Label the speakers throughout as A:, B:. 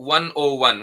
A: 101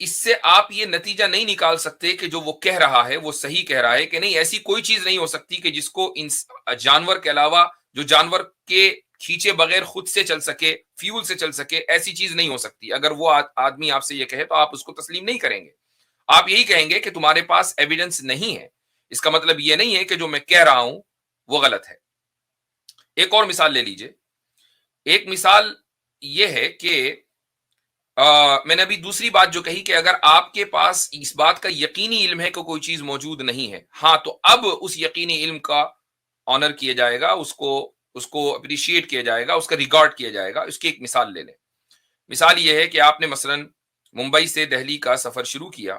A: اس سے آپ یہ نتیجہ نہیں نکال سکتے کہ جو وہ کہہ رہا ہے وہ صحیح کہہ رہا ہے کہ نہیں. ایسی کوئی چیز نہیں ہو سکتی کہ جس کو جانور کے علاوہ جو جانور کے کھینچے بغیر خود سے چل سکے, فیول سے چل سکے, ایسی چیز نہیں ہو سکتی. اگر وہ آدمی آپ سے یہ کہے تو آپ اس کو تسلیم نہیں کریں گے. آپ یہی کہیں گے کہ تمہارے پاس ایویڈنس نہیں ہے. اس کا مطلب یہ نہیں ہے کہ جو میں کہہ رہا ہوں وہ غلط ہے. ایک اور مثال لے لیجئے. ایک مثال یہ ہے کہ میں نے ابھی دوسری بات جو کہی کہ اگر آپ کے پاس اس بات کا یقینی علم ہے کہ کوئی چیز موجود نہیں ہے, ہاں, تو اب اس یقینی علم کا آنر کیا جائے گا, اس کو اپریشیٹ کیا جائے گا, اس کا ریگارڈ کیا جائے گا. اس کی ایک مثال لے لیں. مثال یہ ہے کہ آپ نے مثلا ممبئی سے دہلی کا سفر شروع کیا,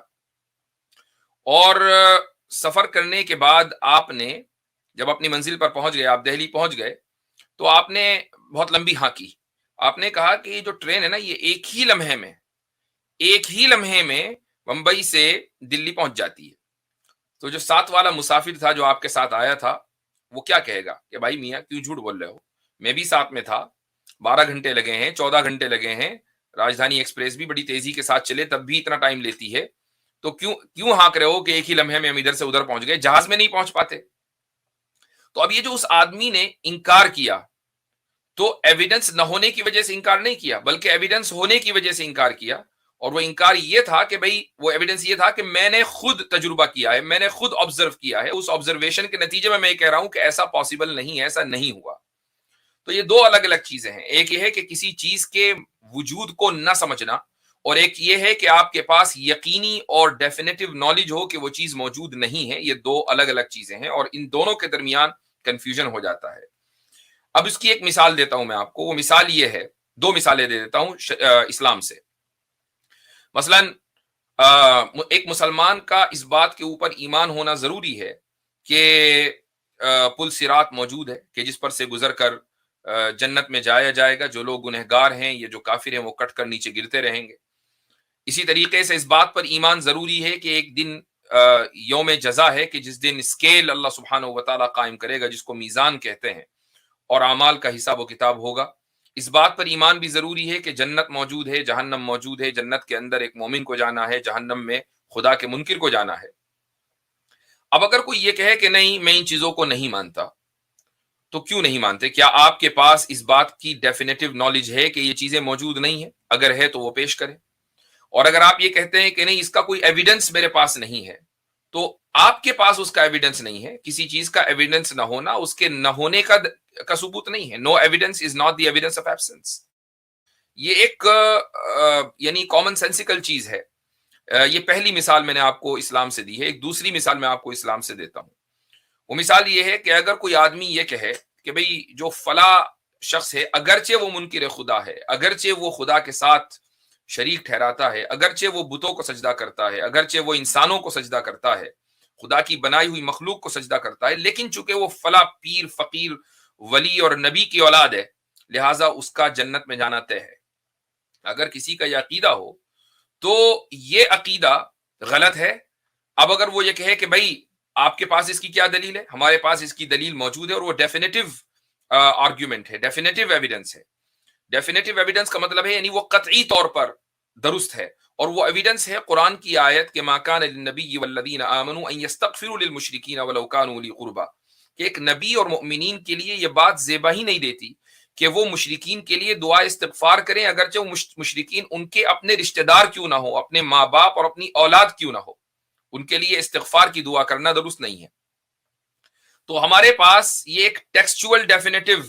A: اور سفر کرنے کے بعد آپ نے جب اپنی منزل پر پہنچ گئے, آپ دہلی پہنچ گئے, تو آپ نے بہت لمبی ہاں کی. آپ نے کہا کہ یہ جو ٹرین ہے نا, یہ ایک ہی لمحے میں ممبئی سے دلی پہنچ جاتی ہے. تو جو ساتھ والا مسافر تھا جو آپ کے ساتھ آیا تھا, وہ کیا کہے گا کہ بھائی میاں کیوں جھوٹ بول رہے ہو, میں بھی ساتھ میں تھا, 12 گھنٹے لگے ہیں, 14 گھنٹے لگے ہیں, راجدھانی ایکسپریس بھی بڑی تیزی کے ساتھ چلے تب بھی اتنا ٹائم لیتی ہے, تو کیوں ہانک رہے ہو کہ ایک ہی لمحے میں ہم ادھر سے ادھر پہنچ گئے, جہاز میں نہیں پہنچ پاتے. تو اب یہ جو اس آدمی نے انکار کیا, تو ایویڈنس نہ ہونے کی وجہ سے انکار نہیں کیا, بلکہ ایویڈنس ہونے کی وجہ سے انکار کیا. اور وہ انکار یہ تھا کہ بھئی وہ ایویڈنس یہ تھا کہ میں نے خود تجربہ کیا ہے, میں نے خود آبزرو کیا ہے, اس آبزرویشن کے نتیجے میں یہ کہہ رہا ہوں کہ ایسا پاسبل نہیں ہے, ایسا نہیں ہوا. تو یہ دو الگ الگ چیزیں ہیں. ایک یہ ہے کہ کسی چیز کے وجود کو نہ سمجھنا, اور ایک یہ ہے کہ آپ کے پاس یقینی اور ڈیفینیٹو نالج ہو کہ وہ چیز موجود نہیں ہے. یہ دو الگ الگ چیزیں ہیں, اور ان دونوں کے درمیان کنفیوژن ہو جاتا ہے. اب اس کی ایک مثال دیتا ہوں میں آپ کو. وہ مثال یہ ہے, دو مثالیں دے دیتا ہوں اسلام سے. مثلا ایک مسلمان کا اس بات کے اوپر ایمان ہونا ضروری ہے کہ پل صراط موجود ہے, کہ جس پر سے گزر کر جنت میں جایا جائے گا. جو لوگ گنہگار ہیں, یہ جو کافر ہیں, وہ کٹ کر نیچے گرتے رہیں گے. اسی طریقے سے اس بات پر ایمان ضروری ہے کہ ایک دن یوم جزا ہے, کہ جس دن اسکیل اللہ سبحانہ و تعالیٰ قائم کرے گا, جس کو میزان کہتے ہیں, اور اعمال کا حساب و کتاب ہوگا. اس بات پر ایمان بھی ضروری ہے کہ جنت موجود ہے, جہنم موجود ہے. جنت کے اندر ایک مومن کو جانا ہے, جہنم میں خدا کے منکر کو جانا ہے. اب اگر کوئی یہ کہے کہ نہیں میں ان چیزوں کو نہیں مانتا, تو کیوں نہیں مانتے؟ کیا آپ کے پاس اس بات کی ڈیفینیٹو نالج ہے کہ یہ چیزیں موجود نہیں ہیں؟ اگر ہے تو وہ پیش کریں. اور اگر آپ یہ کہتے ہیں کہ نہیں اس کا کوئی ایویڈنس میرے پاس نہیں ہے, تو آپ کے پاس اس کا ایویڈنس نہیں ہے. کسی چیز کا ایویڈنس نہ ہونا اس کے نہ ہونے کا ثبوت نہیں ہے. No evidence is not the evidence of absence. یہ ایک یعنی کامن سینسیکل چیز ہے. یہ پہلی مثال میں نے آپ کو اسلام سے دی ہے. ایک دوسری مثال میں آپ کو اسلام سے دیتا ہوں. وہ مثال یہ ہے کہ اگر کوئی آدمی یہ کہے کہ بھئی جو فلاں شخص ہے, اگرچہ وہ منکر خدا ہے, اگرچہ وہ خدا کے ساتھ شریک ٹھہراتا ہے, اگرچہ وہ بتوں کو سجدہ کرتا ہے, اگرچہ وہ انسانوں کو سجدہ کرتا ہے, خدا کی بنائی ہوئی مخلوق کو سجدہ کرتا ہے, لیکن چونکہ وہ فلاں پیر, فقیر, ولی اور نبی کی اولاد ہے, لہٰذا اس کا جنت میں جانا طے ہے. اگر کسی کا یہ عقیدہ ہو تو یہ عقیدہ غلط ہے. اب اگر وہ یہ کہے کہ بھائی آپ کے پاس اس کی کیا دلیل ہے, ہمارے پاس اس کی دلیل موجود ہے, اور وہ ڈیفینیٹو آرگیومنٹ ہے, ڈیفینیٹو ایویڈنس ہے. ڈیفینیٹو ایویڈنس کا مطلب ہے یعنی وہ قطعی طور پر درست ہے, اور وہ ایویڈنس ہے قرآن کی آیت کہ ما کان للنبی والذین آمنوا ان یستغفروا للمشرکین ولو کانوا اولی قربی, کہ ایک نبی اور مؤمنین کے لیے یہ بات زیبا ہی نہیں دیتی کہ وہ مشرکین کے لیے دعا استغفار کریں, اگرچہ وہ مشرکین ان کے اپنے رشتہ دار کیوں نہ ہو, اپنے ماں باپ اور اپنی اولاد کیوں نہ ہو, ان کے لیے استغفار کی دعا کرنا درست نہیں ہے. تو ہمارے پاس یہ ایک ٹیکسچول ڈیفینیٹو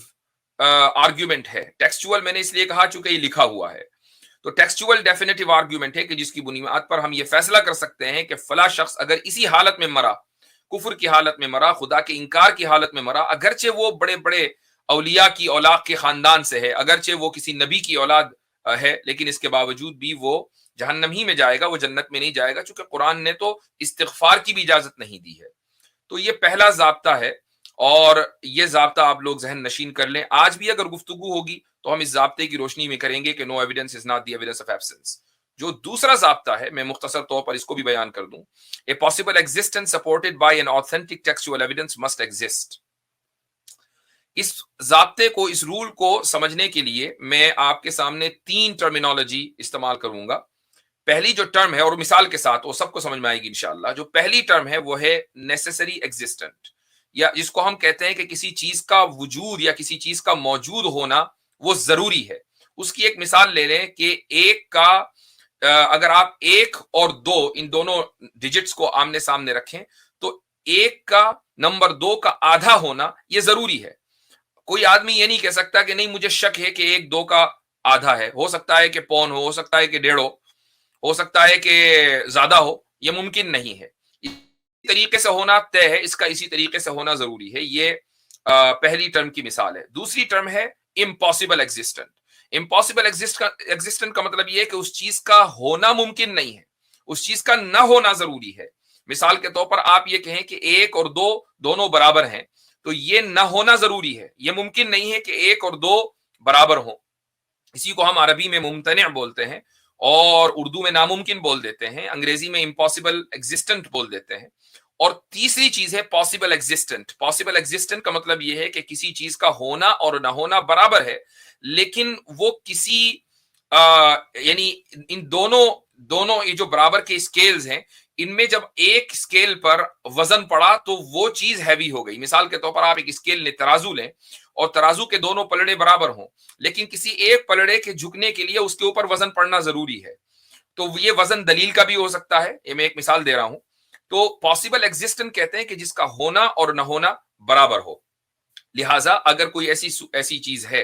A: آرگیومنٹ ہے. ٹیکسچول میں نے اس لیے کہا چونکہ یہ لکھا ہوا ہے. تو ٹیکسچول ڈیفینیٹو آرگیومنٹ ہے کہ جس کی بنیاد پر ہم یہ فیصلہ کر سکتے ہیں کہ فلاں شخص اگر اسی حالت میں مرا, کفر کی حالت میں مرا, خدا کے انکار کی حالت میں مرا, اگرچہ وہ بڑے بڑے اولیاء کی اولاد کے خاندان سے ہے, اگرچہ وہ کسی نبی کی اولاد ہے, لیکن اس کے باوجود بھی وہ جہنم ہی میں جائے گا, وہ جنت میں نہیں جائے گا, چونکہ قرآن نے تو استغفار کی بھی اجازت نہیں دی ہے. تو یہ پہلا ضابطہ ہے, اور یہ ضابطہ آپ لوگ ذہن نشین کر لیں. آج بھی اگر گفتگو ہوگی تو ہم اس ضابطے کی روشنی میں کریں گے کہ no evidence is not the evidence of absence. جو دوسرا ضابطہ ہے میں مختصر طور پر اس کو بھی بیان کر دوں. A possible existence supported by an authentic textual evidence must exist. اس ضابطے کو, اس رول کو سمجھنے کے لیے میں آپ کے سامنے 3 ٹرمینالوجی استعمال کروں گا. پہلی جو ٹرم ہے، اور مثال کے ساتھ وہ سب کو سمجھ میں آئے گی انشاءاللہ، جو پہلی ٹرم ہے وہ ہے نیسیسری ایگزسٹنٹ، یا جس کو ہم کہتے ہیں کہ کسی چیز کا وجود یا کسی چیز کا موجود ہونا وہ ضروری ہے۔ اس کی ایک مثال لے لیں کہ ایک کا اگر آپ ایک اور دو ان دونوں ڈیجٹس کو آمنے سامنے رکھیں تو ایک کا نمبر دو کا آدھا ہونا یہ ضروری ہے۔ کوئی آدمی یہ نہیں کہہ سکتا کہ نہیں مجھے شک ہے کہ ایک دو کا آدھا ہے، ہو سکتا ہے کہ پون ہو سکتا ہے کہ ڈیڑھ ہو سکتا ہے کہ زیادہ ہو، یہ ممکن نہیں ہے۔ اسی طریقے سے ہونا طے ہے، اس کا اسی طریقے سے ہونا ضروری ہے۔ یہ پہلی ٹرم کی مثال ہے۔ دوسری ٹرم ہے امپاسبل ایگزسٹنٹ۔ امپاسبل ایگزسٹنٹ کا مطلب یہ ہے کہ اس چیز کا ہونا ممکن نہیں ہے، اس چیز کا نہ ہونا ضروری ہے۔ مثال کے طور پر آپ یہ کہیں کہ ایک اور دو دونوں برابر ہیں، تو یہ نہ ہونا ضروری ہے، یہ ممکن نہیں ہے کہ ایک اور دو برابر ہوں۔ اسی کو ہم عربی میں ممتنع بولتے ہیں اور اردو میں ناممکن بول دیتے ہیں، انگریزی میں امپاسبل ایگزسٹنٹ بول دیتے ہیں۔ اور تیسری چیز ہے پاسبل ایگزسٹنٹ۔ پاسبل ایگزسٹنٹ کا مطلب یہ ہے کہ کسی چیز کا ہونا اور نہ ہونا برابر ہے، لیکن وہ کسی یعنی ان دونوں یہ جو برابر کے اسکیلز ہیں، ان میں جب ایک اسکیل پر وزن پڑا تو وہ چیز ہیوی ہو گئی۔ مثال کے طور پر آپ ایک اسکیل لیں، ترازو لیں، اور ترازو کے دونوں پلڑے برابر ہوں، لیکن کسی ایک پلڑے کے جھکنے کے لیے اس کے اوپر وزن پڑنا ضروری ہے، تو یہ وزن دلیل کا بھی ہو سکتا ہے۔ یہ میں ایک مثال دے رہا ہوں۔ تو پاسبل ایگزسٹنٹ کہتے ہیں کہ جس کا ہونا اور نہ ہونا برابر ہو۔ لہٰذا اگر کوئی ایسی چیز ہے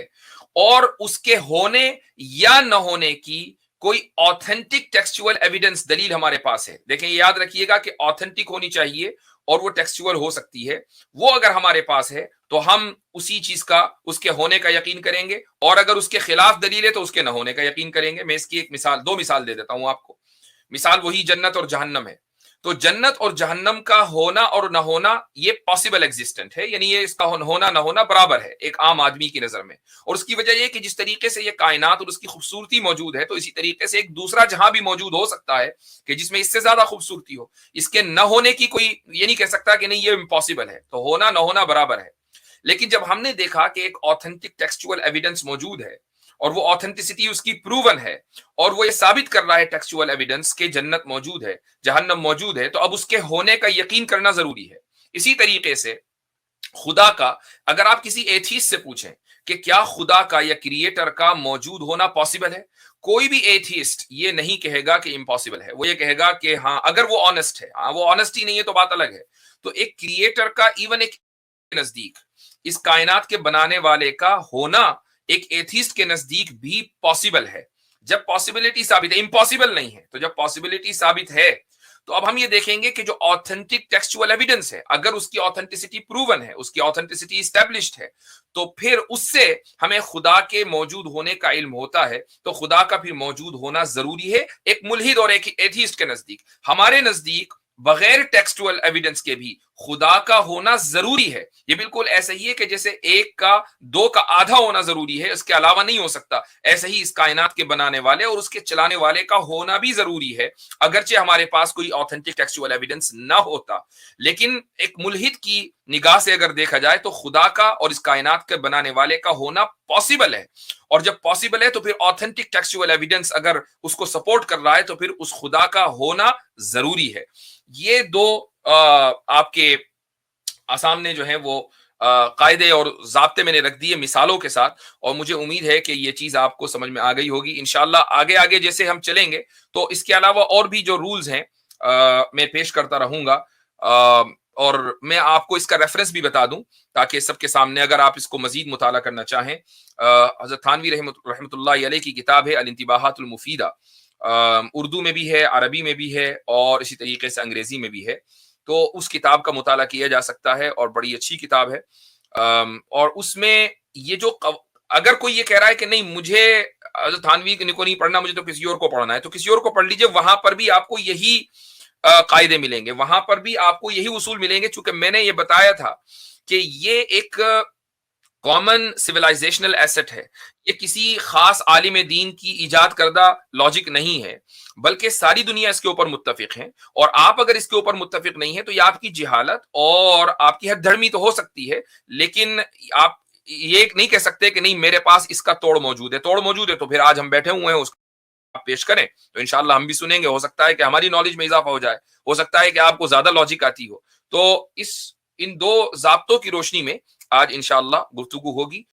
A: اور اس کے ہونے یا نہ ہونے کی کوئی آتھینٹک ٹیکسچوئل ایویڈنس دلیل ہمارے پاس ہے، دیکھیں یہ یاد رکھیے گا کہ آتھینٹک ہونی چاہیے اور وہ ٹیکسچوئل ہو سکتی ہے، وہ اگر ہمارے پاس ہے تو ہم اسی چیز کا اس کے ہونے کا یقین کریں گے، اور اگر اس کے خلاف دلیل ہے تو اس کے نہ ہونے کا یقین کریں گے۔ میں اس کی ایک مثال، دو مثال دے دیتا ہوں آپ کو۔ مثال وہی جنت اور جہنم ہے۔ تو جنت اور جہنم کا ہونا اور نہ ہونا یہ پاسبل ایگزسٹنٹ ہے، یعنی یہ اس کا ہونا نہ ہونا برابر ہے ایک عام آدمی کی نظر میں۔ اور اس کی وجہ یہ کہ جس طریقے سے یہ کائنات اور اس کی خوبصورتی موجود ہے، تو اسی طریقے سے ایک دوسرا جہاں بھی موجود ہو سکتا ہے کہ جس میں اس سے زیادہ خوبصورتی ہو۔ اس کے نہ ہونے کی کوئی یہ نہیں کہہ سکتا کہ نہیں یہ امپاسبل ہے، تو ہونا نہ ہونا برابر ہے۔ لیکن جب ہم نے دیکھا کہ ایک آتھینٹک ٹیکسچوئل ایویڈنس موجود ہے اور وہ آتھینٹسٹی اس کی پروون ہے، اور وہ یہ ثابت کر رہا ہے ٹیکسچوئل ایویڈنس کہ جنت موجود ہے، جہنم موجود ہے، تو اب اس کے ہونے کا یقین کرنا ضروری ہے۔ اسی طریقے سے خدا کا، اگر آپ کسی ایتھیسٹ سے پوچھیں کہ کیا خدا کا یا کریٹر کا موجود ہونا پاسبل ہے، کوئی بھی ایتھیسٹ یہ نہیں کہے گا کہ امپاسبل ہے، وہ یہ کہے گا کہ ہاں اگر وہ آنےسٹ ہے۔ ہاں وہ آنےسٹ ہی نہیں ہے تو بات الگ ہے۔ تو ایک کریٹر کا ایون ایک نزدیک اس کائنات کے بنانے والے کا ہونا ایک ایتھیسٹ کے نزدیک بھی پاسبل ہے، جب پاسبلٹی ثابت ہے، امپاسبل نہیں ہے۔ تو جب پاسبلٹی ثابت ہے تو اب ہم یہ دیکھیں گے کہ جو آتھینٹک ٹیکسچوئل ایویڈنس ہے، اگر اس کی آتھینٹسٹی پروون ہے، اس کی آتھینٹسٹی اسٹیبلشڈ ہے، تو پھر اس سے ہمیں خدا کے موجود ہونے کا علم ہوتا ہے، تو خدا کا پھر موجود ہونا ضروری ہے ایک ملحد اور ایک ایتھیسٹ کے نزدیک۔ ہمارے نزدیک بغیر ٹیکسٹوئل ایویڈنس کے بھی خدا کا ہونا ضروری ہے۔ یہ بالکل ایسا ہی ہے کہ جیسے ایک کا دو کا آدھا ہونا ضروری ہے، اس کے علاوہ نہیں ہو سکتا، ایسے ہی اس کائنات کے بنانے والے اور اس کے چلانے والے کا ہونا بھی ضروری ہے، اگرچہ ہمارے پاس کوئی آتھینٹک ٹیکسچوئل ایویڈنس نہ ہوتا۔ لیکن ایک ملحد کی نگاہ سے اگر دیکھا جائے تو خدا کا اور اس کائنات کے بنانے والے کا ہونا پاسبل ہے، اور جب پاسبل ہے تو پھر آتھینٹک ٹیکسچوئل ایویڈنس اگر اس کو سپورٹ کر رہا ہے تو پھر اس خدا کا ہونا ضروری ہے۔ یہ دو آپ کے سامنے جو ہیں وہ قاعدے اور ضابطے میں نے رکھ دیے مثالوں کے ساتھ، اور مجھے امید ہے کہ یہ چیز آپ کو سمجھ میں آ گئی ہوگی۔ انشاءاللہ آگے جیسے ہم چلیں گے تو اس کے علاوہ اور بھی جو رولز ہیں میں پیش کرتا رہوں گا، اور میں آپ کو اس کا ریفرنس بھی بتا دوں تاکہ سب کے سامنے اگر آپ اس کو مزید مطالعہ کرنا چاہیں۔ حضرت تھانوی رحمۃ اللہ علیہ کی کتاب ہے الانتباہات المفیدہ، اردو میں بھی ہے، عربی میں بھی ہے، اور اسی طریقے سے انگریزی میں بھی ہے، تو اس کتاب کا مطالعہ کیا جا سکتا ہے اور بڑی اچھی کتاب ہے۔ اور اس میں یہ جو اگر کوئی یہ کہہ رہا ہے کہ نہیں مجھے حضرت تھانوی کو نہیں پڑھنا، مجھے تو کسی اور کو پڑھنا ہے، تو کسی اور کو پڑھ لیجئے، وہاں پر بھی آپ کو یہی قاعدے ملیں گے، وہاں پر بھی آپ کو یہی اصول ملیں گے، چونکہ میں نے یہ بتایا تھا کہ یہ ایک کامن سویلائزیشنل ایسٹ ہے، یہ کسی خاص عالم دین کی ایجاد کردہ لاجک نہیں ہے، بلکہ ساری دنیا اس کے اوپر متفق ہے، اور آپ اگر اس کے اوپر متفق نہیں ہے تو یہ آپ کی جہالت اور آپ کی حد دھرمی تو ہو سکتی ہے، لیکن آپ یہ نہیں کہہ سکتے کہ نہیں میرے پاس اس کا توڑ موجود ہے تو پھر آج ہم بیٹھے ہوئے ہیں اس پیش کریں تو انشاءاللہ ہم بھی سنیں گے. ہو سکتا ہے کہ ہماری نالج میں اضافہ ہو جائے, ہو سکتا ہے کہ آپ کو زیادہ لاجک آتی ہو. تو ان دو ضابطوں کی روشنی میں آج انشاءاللہ گفتگو ہوگی.